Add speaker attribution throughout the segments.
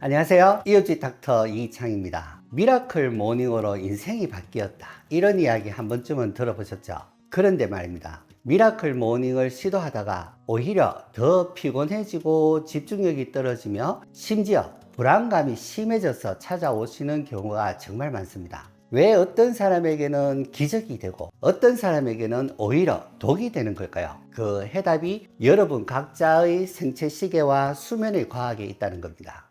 Speaker 1: 안녕하세요. 이웃집 닥터 이창입니다. 미라클 모닝으로 인생이 바뀌었다. 이런 이야기 한 번쯤은 들어보셨죠? 그런데 말입니다. 미라클 모닝을 시도하다가 오히려 더 피곤해지고 집중력이 떨어지며 심지어 불안감이 심해져서 찾아오시는 경우가 정말 많습니다. 왜 어떤 사람에게는 기적이 되고 어떤 사람에게는 오히려 독이 되는 걸까요? 그 해답이 여러분 각자의 생체 시계와 수면의 과학에 있다는 겁니다.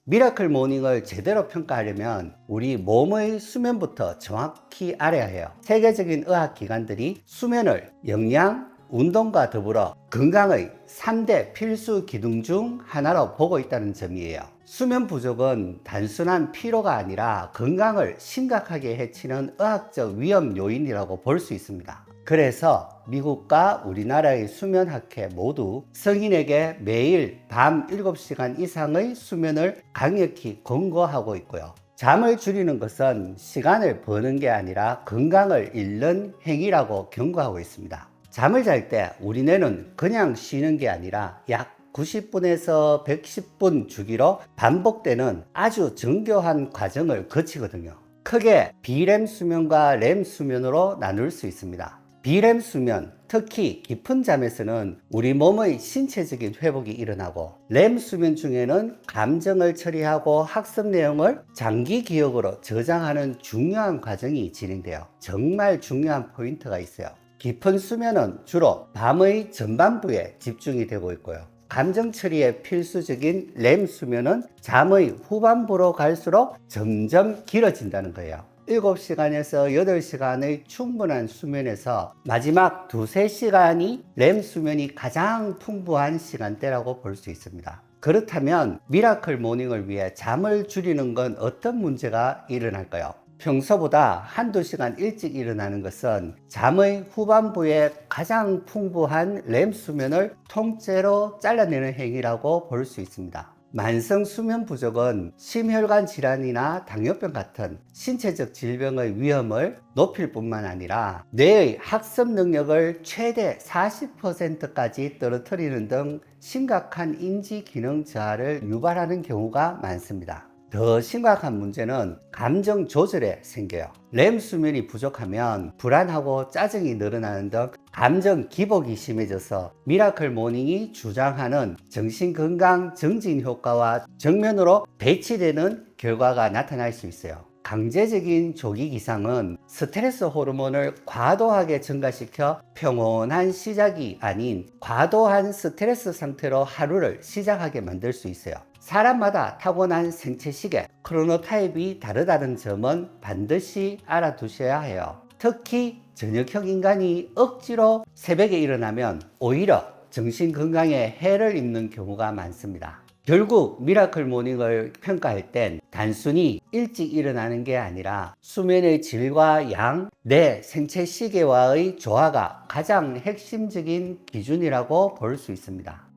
Speaker 1: 미라클 모닝을 제대로 평가하려면 우리 몸의 수면부터 정확히 알아야 해요. 세계적인 의학 기관들이 수면을 영양, 운동과 더불어 건강의 3대 필수 기능 중 하나로 보고 있다는 점이에요. 수면 부족은 단순한 피로가 아니라 건강을 심각하게 해치는 의학적 위험 요인이라고 볼 수 있습니다. 그래서 미국과 우리나라의 수면학회 모두 성인에게 매일 밤 7시간 이상의 수면을 강력히 권고하고 있고요. 잠을 줄이는 것은 시간을 버는 게 아니라 건강을 잃는 행위라고 경고하고 있습니다. 잠을 잘 때 우리 뇌는 그냥 쉬는 게 아니라 약 90분에서 110분 주기로 반복되는 아주 정교한 과정을 거치거든요. 크게 비렘 수면과 렘 수면으로 나눌 수 있습니다. 비렘 수면, 특히 깊은 잠에서는 우리 몸의 신체적인 회복이 일어나고 렘 수면 중에는 감정을 처리하고 학습 내용을 장기 기억으로 저장하는 중요한 과정이 진행돼요. 정말 중요한 포인트가 있어요. 깊은 수면은 주로 밤의 전반부에 집중이 되고 있고요. 감정 처리에 필수적인 렘 수면은 잠의 후반부로 갈수록 점점 길어진다는 거예요. 7시간에서 8시간의 충분한 수면에서 마지막 2~3시간이 렘 수면이 가장 풍부한 시간대라고 볼 수 있습니다. 그렇다면 미라클 모닝을 위해 잠을 줄이는 건 어떤 문제가 일어날까요? 평소보다 한두 시간 일찍 일어나는 것은 잠의 후반부에 가장 풍부한 렘 수면을 통째로 잘라내는 행위라고 볼 수 있습니다. 만성 수면 부족은 심혈관 질환이나 당뇨병 같은 신체적 질병의 위험을 높일 뿐만 아니라 뇌의 학습 능력을 최대 40%까지 떨어뜨리는 등 심각한 인지 기능 저하를 유발하는 경우가 많습니다. 더 심각한 문제는 감정 조절에 생겨요. 렘 수면이 부족하면 불안하고 짜증이 늘어나는 등 감정 기복이 심해져서 미라클 모닝이 주장하는 정신건강 증진 효과와 정면으로 배치되는 결과가 나타날 수 있어요. 강제적인 조기 기상은 스트레스 호르몬을 과도하게 증가시켜 평온한 시작이 아닌 과도한 스트레스 상태로 하루를 시작하게 만들 수 있어요. 사람마다 타고난 생체 시계, 크로노타입이 다르다는 점은 반드시 알아두셔야 해요. 특히 저녁형 인간이 억지로 새벽에 일어나면 오히려 정신 건강에 해를 입는 경우가 많습니다. 결국 미라클 모닝을 평가할 땐 단순히 일찍 일어나는 게 아니라 수면의 질과 양, 내 생체 시계와의 조화가 가장 핵심적인 기준이라고 볼 수 있습니다.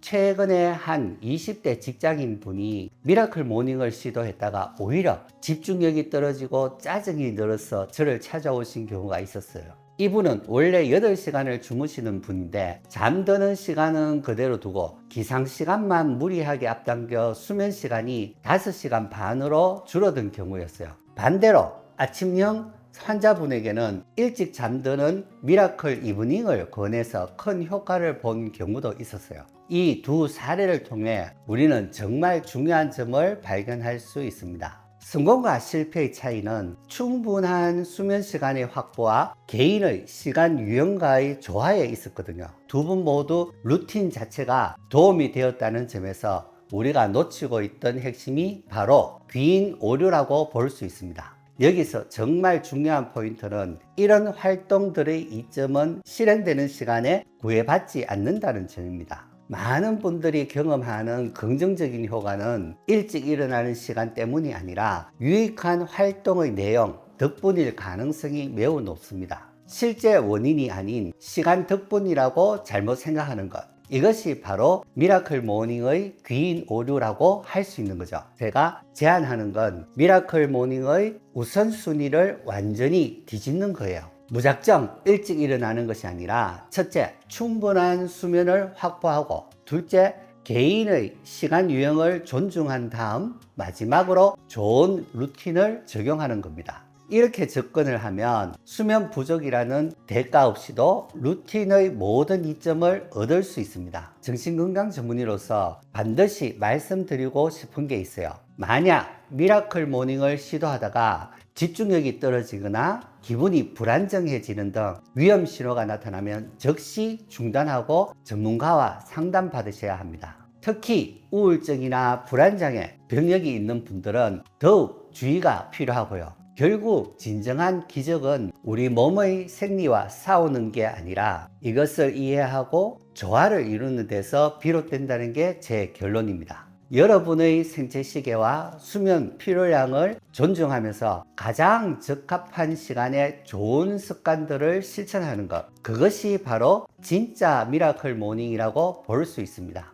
Speaker 1: 최근에 한 20대 직장인 분이 미라클 모닝을 시도했다가 오히려 집중력이 떨어지고 짜증이 늘어서 저를 찾아오신 경우가 있었어요. 이분은 원래 8시간을 주무시는 분인데 잠드는 시간은 그대로 두고 기상 시간만 무리하게 앞당겨 수면 시간이 5시간 반으로 줄어든 경우였어요. 반대로 아침형 환자분에게는 일찍 잠드는 미라클 이브닝을 권해서 큰 효과를 본 경우도 있었어요. 이 두 사례를 통해 우리는 정말 중요한 점을 발견할 수 있습니다. 성공과 실패의 차이는 충분한 수면 시간의 확보와 개인의 시간 유형과의 조화에 있었거든요. 두 분 모두 루틴 자체가 도움이 되었다는 점에서 우리가 놓치고 있던 핵심이 바로 귀인 오류라고 볼 수 있습니다. 여기서 정말 중요한 포인트는 이런 활동들의 이점은 실행되는 시간에 구애받지 않는다는 점입니다. 많은 분들이 경험하는 긍정적인 효과는 일찍 일어나는 시간 때문이 아니라 유익한 활동의 내용 덕분일 가능성이 매우 높습니다. 실제 원인이 아닌 시간 덕분이라고 잘못 생각하는 것, 이것이 바로 미라클 모닝의 귀인 오류라고 할 수 있는 거죠. 제가 제안하는 건 미라클 모닝의 우선순위를 완전히 뒤집는 거예요. 무작정 일찍 일어나는 것이 아니라 첫째, 충분한 수면을 확보하고 둘째, 개인의 시간 유형을 존중한 다음 마지막으로 좋은 루틴을 적용하는 겁니다. 이렇게 접근을 하면 수면 부족이라는 대가 없이도 루틴의 모든 이점을 얻을 수 있습니다. 정신건강 전문의로서 반드시 말씀드리고 싶은 게 있어요. 만약 미라클 모닝을 시도하다가 집중력이 떨어지거나 기분이 불안정해지는 등 위험 신호가 나타나면 즉시 중단하고 전문가와 상담받으셔야 합니다. 특히 우울증이나 불안장애, 병력이 있는 분들은 더욱 주의가 필요하고요. 결국 진정한 기적은 우리 몸의 생리와 싸우는 게 아니라 이것을 이해하고 조화를 이루는 데서 비롯된다는 게 제 결론입니다. 여러분의 생체 시계와 수면 필요량을 존중하면서 가장 적합한 시간에 좋은 습관들을 실천하는 것, 그것이 바로 진짜 미라클 모닝이라고 볼 수 있습니다.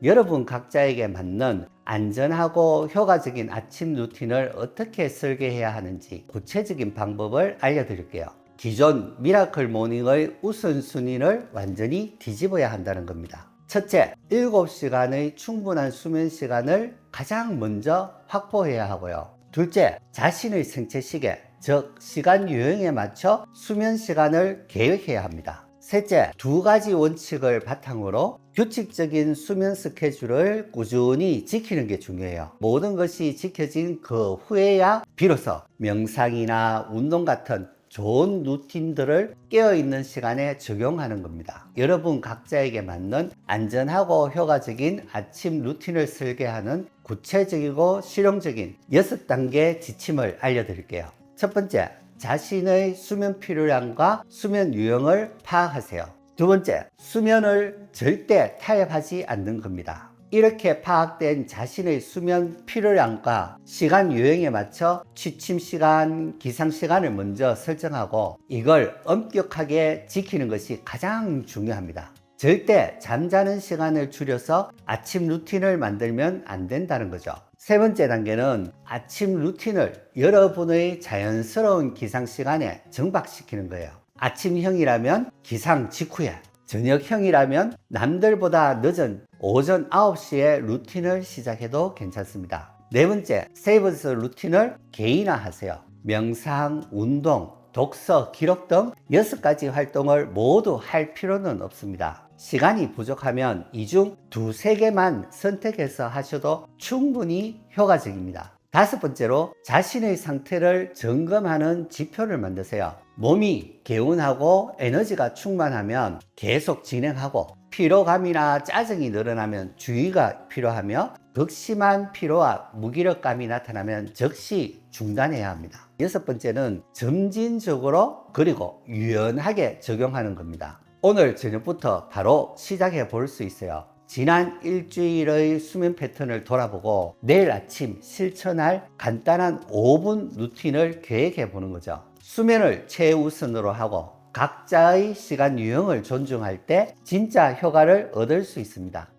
Speaker 1: 여러분 각자에게 맞는 안전하고 효과적인 아침 루틴을 어떻게 설계해야 하는지 구체적인 방법을 알려드릴게요. 기존 미라클 모닝의 우선순위를 완전히 뒤집어야 한다는 겁니다. 첫째, 7시간의 충분한 수면 시간을 가장 먼저 확보해야 하고요. 둘째, 자신의 생체 시계, 즉 시간 유형에 맞춰 수면 시간을 계획해야 합니다. 셋째, 2가지 원칙을 바탕으로 규칙적인 수면 스케줄을 꾸준히 지키는 게 중요해요. 모든 것이 지켜진 그 후에야 비로소 명상이나 운동 같은 좋은 루틴들을 깨어있는 시간에 적용하는 겁니다. 여러분 각자에게 맞는 안전하고 효과적인 아침 루틴을 설계하는 구체적이고 실용적인 6단계 지침을 알려드릴게요. 첫 번째, 자신의 수면 필요량과 수면 유형을 파악하세요. 두 번째, 수면을 절대 타협하지 않는 겁니다. 이렇게 파악된 자신의 수면 필요량과 시간 유형에 맞춰 취침 시간, 기상 시간을 먼저 설정하고 이걸 엄격하게 지키는 것이 가장 중요합니다. 절대 잠자는 시간을 줄여서 아침 루틴을 만들면 안 된다는 거죠. 세 번째 단계는 아침 루틴을 여러분의 자연스러운 기상 시간에 정박시키는 거예요. 아침형이라면 기상 직후에, 저녁형이라면 남들보다 늦은 오전 9시에 루틴을 시작해도 괜찮습니다. 네 번째, 세이버스 루틴을 개인화하세요. 명상, 운동, 독서, 기록 등 6가지 활동을 모두 할 필요는 없습니다. 시간이 부족하면 이 중 2-3개만 선택해서 하셔도 충분히 효과적입니다. 다섯 번째로 자신의 상태를 점검하는 지표를 만드세요. 몸이 개운하고 에너지가 충만하면 계속 진행하고 피로감이나 짜증이 늘어나면 주의가 필요하며 극심한 피로와 무기력감이 나타나면 즉시 중단해야 합니다. 여섯 번째는 점진적으로 그리고 유연하게 적용하는 겁니다. 오늘 저녁부터 바로 시작해 볼 수 있어요. 지난 일주일의 수면 패턴을 돌아보고 내일 아침 실천할 간단한 5분 루틴을 계획해 보는 거죠. 수면을 최우선으로 하고 각자의 시간 유형을 존중할 때 진짜 효과를 얻을 수 있습니다.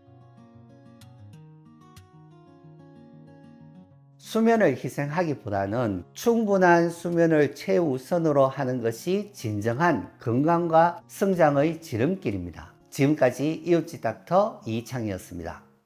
Speaker 1: 수면을 희생하기보다는 충분한 수면을 최우선으로 하는 것이 진정한 건강과 성장의 지름길입니다. 지금까지 이웃집 닥터 이창이었습니다.